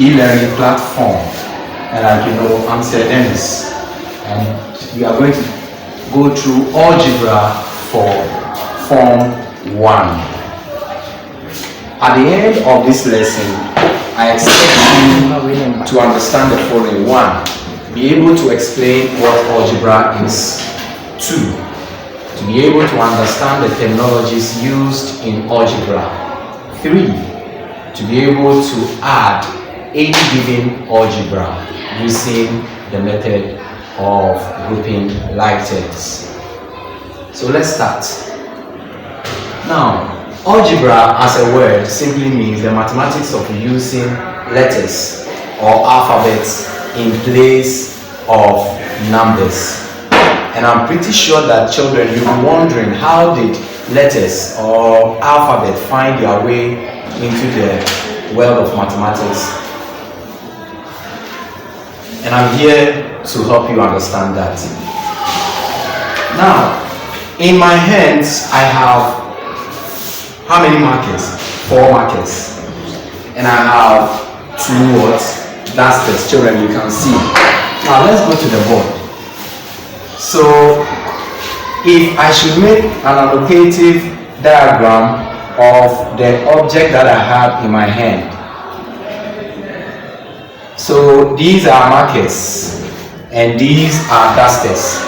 e-learning platform, and I'm Sir Dennis, and we are going to go through algebra for Form 1. At the end of this lesson, I expect you to understand the following. 1, be able to explain what algebra is. 2, to be able to understand the terminologies used in algebra. 3, to be able to add any given algebra using the method of grouping like terms. So let's start. Now, algebra as a word simply means the mathematics of using letters or alphabets in place of numbers. And I'm pretty sure that children, you'll be wondering, how did letters or alphabet find their way into the world of mathematics? And I'm here to help you understand that. Now, in my hands, I have how many markers? 4 markers. And I have 2 words. That's the children, you can see. Now let's go to the board. So if I should make an allocative diagram of the object that I have in my hand. So these are markers and these are dusters.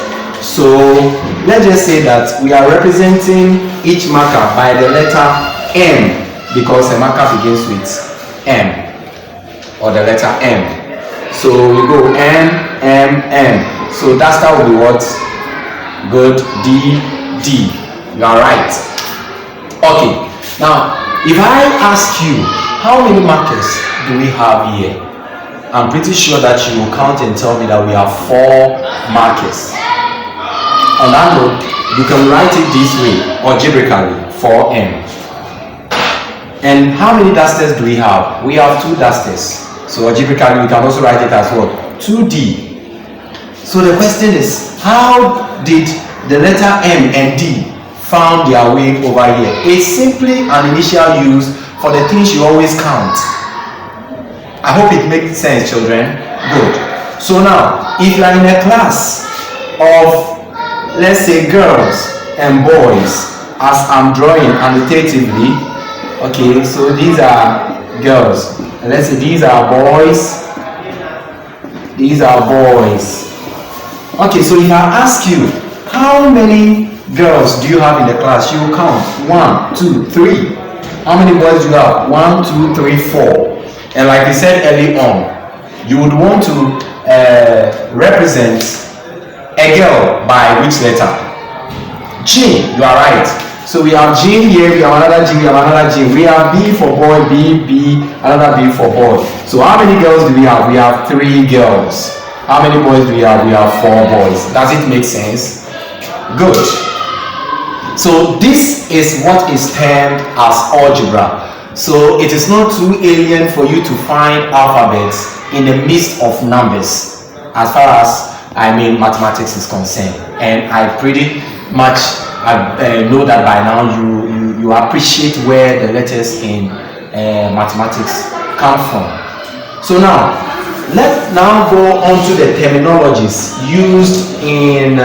So let's just say that we are representing each marker by the letter M, because a marker begins with M, or the letter M. So we go M, M, M. So duster will be what? Good. D, D. You are right. Okay. Now, if I ask you, how many markers do we have here? I'm pretty sure that you will count and tell me that we have 4 markers. On that note, you can write it this way, algebraically, 4M. And how many dusters do we have? We have 2 dusters. So algebraically, we can also write it as what? 2D. So the question is, how did the letter M and D found their way over here? It's simply an initial use for the things you always count. I hope it makes sense, children. Good. So now, if you are in a class of, let's say, girls and boys, as I'm drawing annotatively, okay, so these are girls, and let's say these are boys, these are boys. Okay, so if I ask you, how many girls do you have in the class? You will count 1, 2, 3. How many boys do you have? 1, 2, 3, 4. And like we said early on, you would want to represent a girl by which letter? G. You are right. So we have G here, we have another G, we have another G. We have B for boy, B, B, another B for boy. So how many girls do we have? We have 3 girls. How many boys do we have? We have 4 boys. Does it make sense? Good. So this is what is termed as algebra. So it is not too alien for you to find alphabets in the midst of numbers, as far as mathematics is concerned. And I pretty much know that by now you appreciate where the letters in mathematics come from. So now let's now go on to the terminologies used in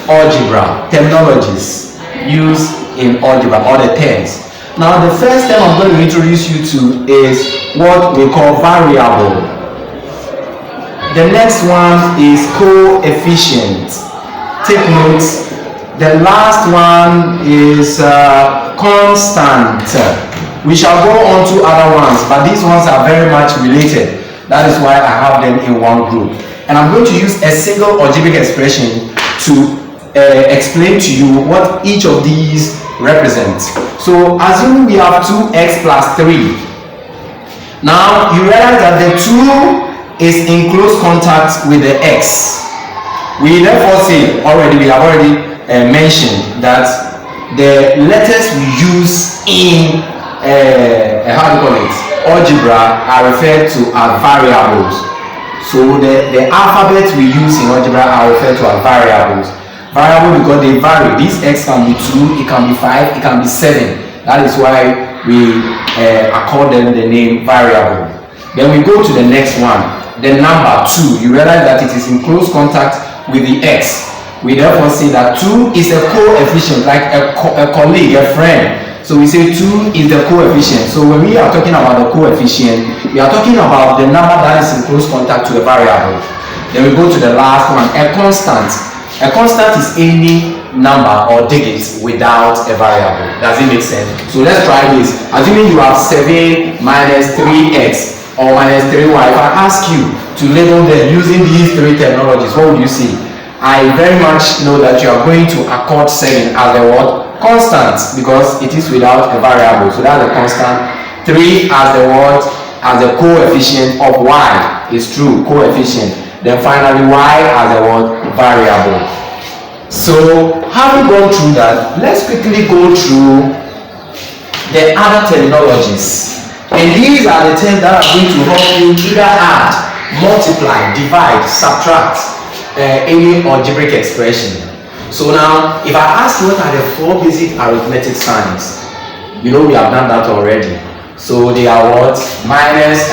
algebra. Terminologies used in algebra, or the terms. Now the first term I'm going to introduce you to is what we call variable. The next one is coefficient. Take notes. The last one is constant. We shall go on to other ones, but these ones are very much related. That is why I have them in one group. And I'm going to use a single algebraic expression to explain to you what each of these represents. So assuming we have 2x plus 3. Now you realize that the 2 is in close contact with the x. We therefore say we have already mentioned that the letters we use in algebra are referred to as variables. So the alphabets we use in algebra are referred to as variables. Variable because they vary. This x can be 2, it can be 5, it can be 7. That is why we accord them the name variable. Then we go to the next one, the number 2. You realize that it is in close contact with the x. We therefore say that 2 is a coefficient, like a colleague, a friend. So we say 2 is the coefficient. So when we are talking about the coefficient, we are talking about the number that is in close contact to a variable. Then we go to the last one, a constant. A constant is any number or digit without a variable. Does it make sense? So let's try this. Assuming you have 7 minus 3x or minus 3y. If I ask you to label them using these 3 terminologies, what would you say? I very much know that you are going to accord 7 as a what? Constant, because it is without a variable. So that's a constant. 3 as the what? As a coefficient of y. Is true, coefficient. Then finally y as a what? Variable. So having gone through that, let's quickly go through the other terminologies. And these are the terms that are going to help you either add, multiply, divide, subtract any algebraic expression. So now, if I ask you what are the 4 basic arithmetic signs, you know we have done that already. So they are what? Minus,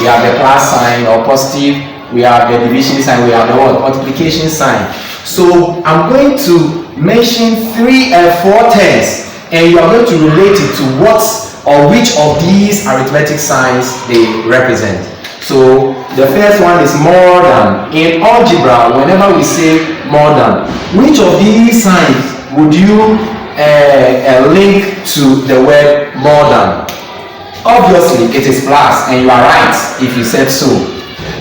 we have the plus sign or positive, we have the division sign, we have the what? Multiplication sign. So I'm going to mention 4 terms, and you are going to relate it to what or which of these arithmetic signs they represent. So the first one is more than. In algebra, whenever we say more than, which of these signs would you link to the word more than? Obviously it is plus, and you are right if you said so.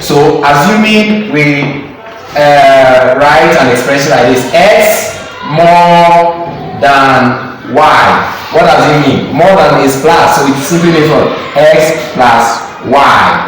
So assuming we write an expression like this, x more than y. What does it mean? More than is plus, so it simply means what? X plus y.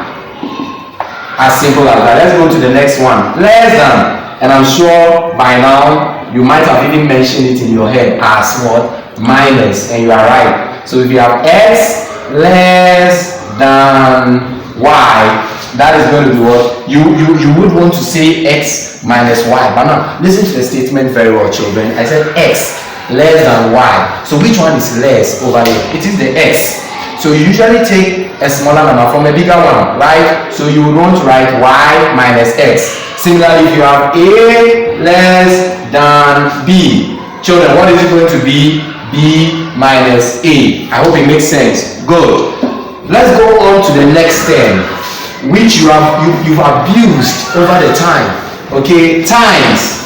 As simple as that. Let's go to the next one. Less than, and I'm sure by now you might have even mentioned it in your head as what? Minus, and you are right. So if you have x less than y, that is going to be what? You would want to say x minus y. But now, listen to the statement very well, children. I said x less than y. So which one is less over here? It is the x. So you usually take a smaller number from a bigger one, right? So you would want to write y minus x. Similarly, if you have a less than b, children, what is it going to be? B minus a. I hope it makes sense. Good. Let's go on to the next term, which you've abused over the time. Okay, times.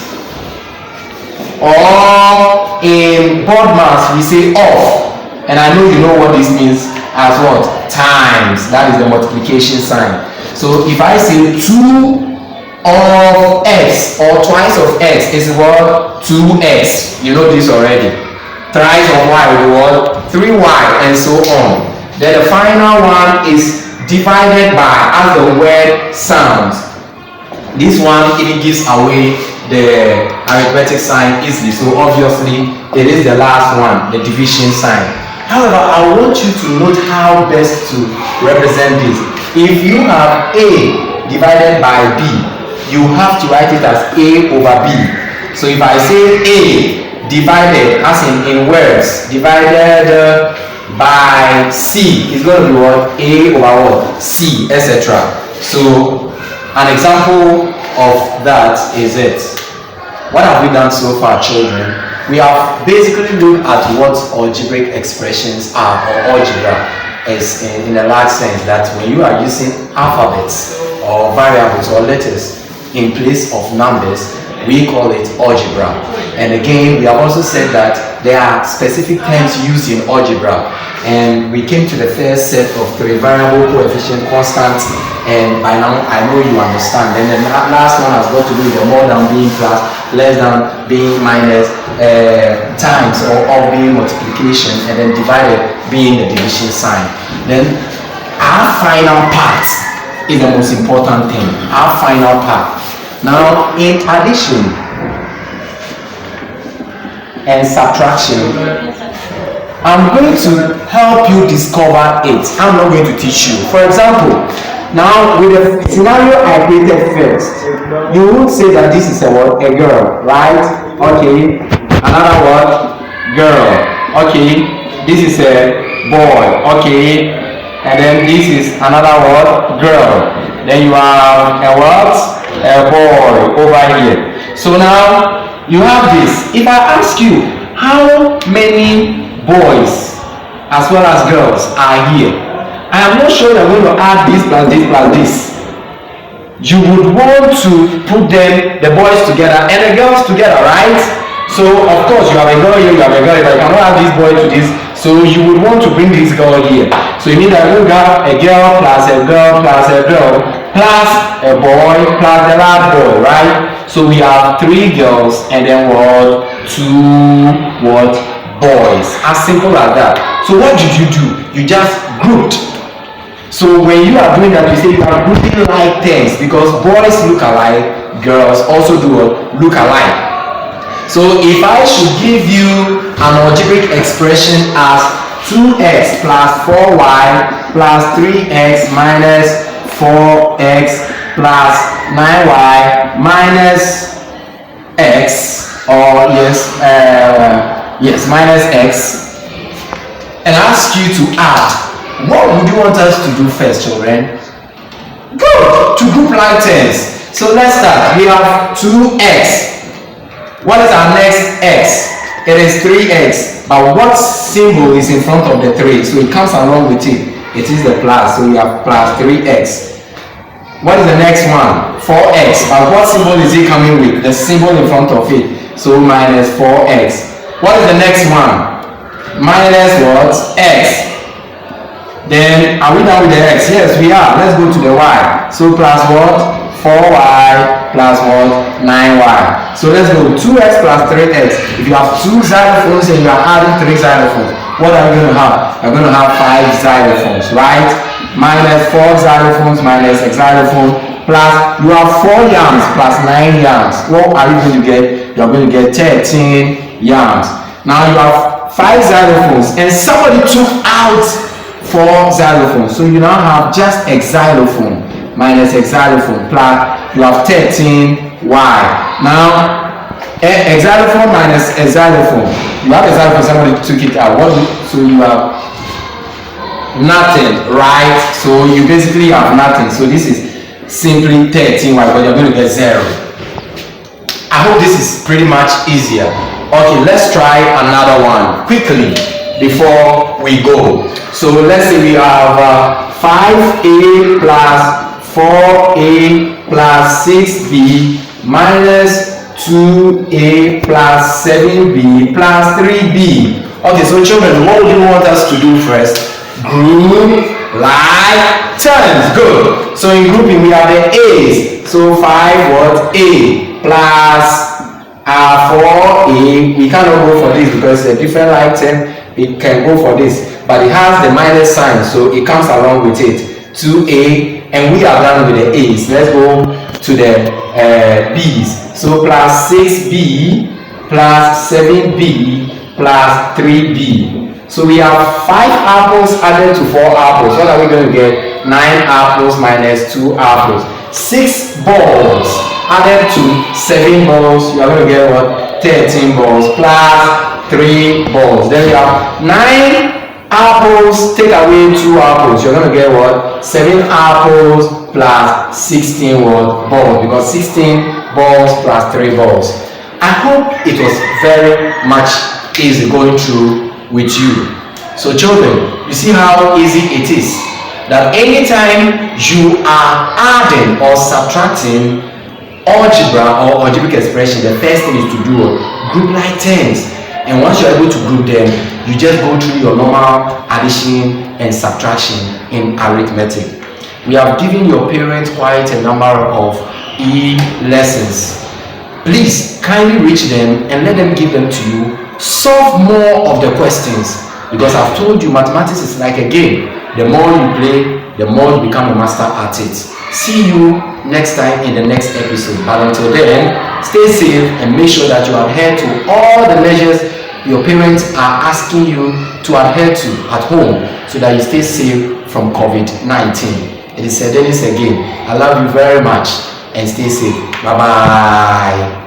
Or in board maths we say of, and I know you know what this means as what? Times. That is the multiplication sign. So if I say 2 of x or twice of x is what? 2x. You know this already. Thrice of y will be what? 3y, and so on. Then the final one is divided by, as the word sounds. This one even gives away the arithmetic sign easily, so obviously it is the last one, the division sign. However, I want you to note how best to represent this. If you have a divided by b, you have to write it as a over b. So if I say a divided, as in words, divided by c, is going to be what? A over what? C, etc. So an example of that is it. What have we done so far, children? We have basically looked at what algebraic expressions are, or algebra is in a large sense, that when you are using alphabets or variables or letters in place of numbers, we call it algebra. And again, we have also said that there are specific terms used in algebra, and we came to the first set of 3: variable, coefficient, constant, and by now I know you understand. Then the last one has got to do with the more than being plus, less than being minus, times or of being multiplication, and then divided being the division sign. Then our final part is the most important thing. Our final part. Now, in addition and subtraction, I'm going to help you discover it. I'm not going to teach you. For example, now with the scenario I created first, you would say that this is a what? A girl, right? Okay. Another word, girl. Okay. This is a boy. Okay. and then this is another word, girl. Then you have a what? A boy over here. So now you have this. If I ask you how many boys as well as girls are here, I am not sure that we're going to add this plus this plus this. You would want to put them, the boys together and the girls together, right? So of course you have a girl here, you have a girl here, but you cannot add this boy to this. So you would want to bring this girl here. So you need that we got a girl plus a girl plus a girl plus a boy plus the last boy, right? So we have 3 girls and then what? 2 what? Boys. As simple as that. So what did you do? You just grouped. So when you are doing that, you say you are grouping like terms because boys look alike, girls also do look alike. So if I should give you an algebraic expression as 2x plus 4y plus 3x minus 4x plus 9y minus x, or minus x, and ask you to add, what would you want us to do first, children? Good! To group like terms. So let's start. We have 2x. What is our next x? It is 3x. But what symbol is in front of the 3? So it comes along with it. It is the plus. So we have plus 3x. What is the next one? 4x. But what symbol is it coming with? The symbol in front of it. So minus 4x. What is the next one? Minus what? X. Then are we done with the x? Yes, we are. Let's go to the y. So plus what? 4y plus what? 9y. So let's go 2x plus 3x. If you have 2 xylophones and you are adding 3 xylophones, what are we going to have? We're going to have 5 xylophones, right? Minus 4 xylophones minus a xylophone plus you have 4 yams plus 9 yams. What are you going to get? You are going to get 13 yams. Now you have 5 xylophones and somebody took out 4 xylophones. So you now have just a xylophone minus a xylophone plus you have 13y. Now a xylophone minus a xylophone. You have a xylophone, somebody took it out. So you have nothing, right? So you basically have nothing. So this is simply 13y, but you're going to get 0. I hope this is pretty much easier. Okay, let's try another one quickly before we go. So let's say we have 5a plus 4a plus 6b minus 2a plus 7b plus 3b. Okay, so children, what would you want us to do first? Group like terms. Good. So in grouping we have the a's. So 5 what? A plus 4a. We cannot go for this because it's a different like term. It can go for this, but it has the minus sign, so it comes along with it. 2a, and we are done with the a's. Let's go to the b's. So plus 6b plus 7b plus 3b. So we have 5 apples added to 4 apples. What are we going to get? 9 apples minus 2 apples. 6 balls added to 7 balls. You are going to get what? 13 balls plus 3 balls. Then you have 9 apples, take away 2 apples. You're going to get what? 7 apples plus 16 what? Balls. Because 16 balls plus 3 balls. I hope it was very much easy going through with you. So children, you see how easy it is. That anytime you are adding or subtracting algebra or algebraic expression, the first thing is to do group like terms. And once you're able to group them, you just go through your normal addition and subtraction in arithmetic. We have given your parents quite a number of e-lessons. Please kindly reach them and let them give them to you. Solve more of the questions, because I've told you mathematics is like a game. The more you play, the more you become a master at it. See you next time in the next episode. But until then, stay safe and make sure that you adhere to all the measures your parents are asking you to adhere to at home, so that you stay safe from COVID-19. It is Dennis again. I love you very much and stay safe. Bye bye.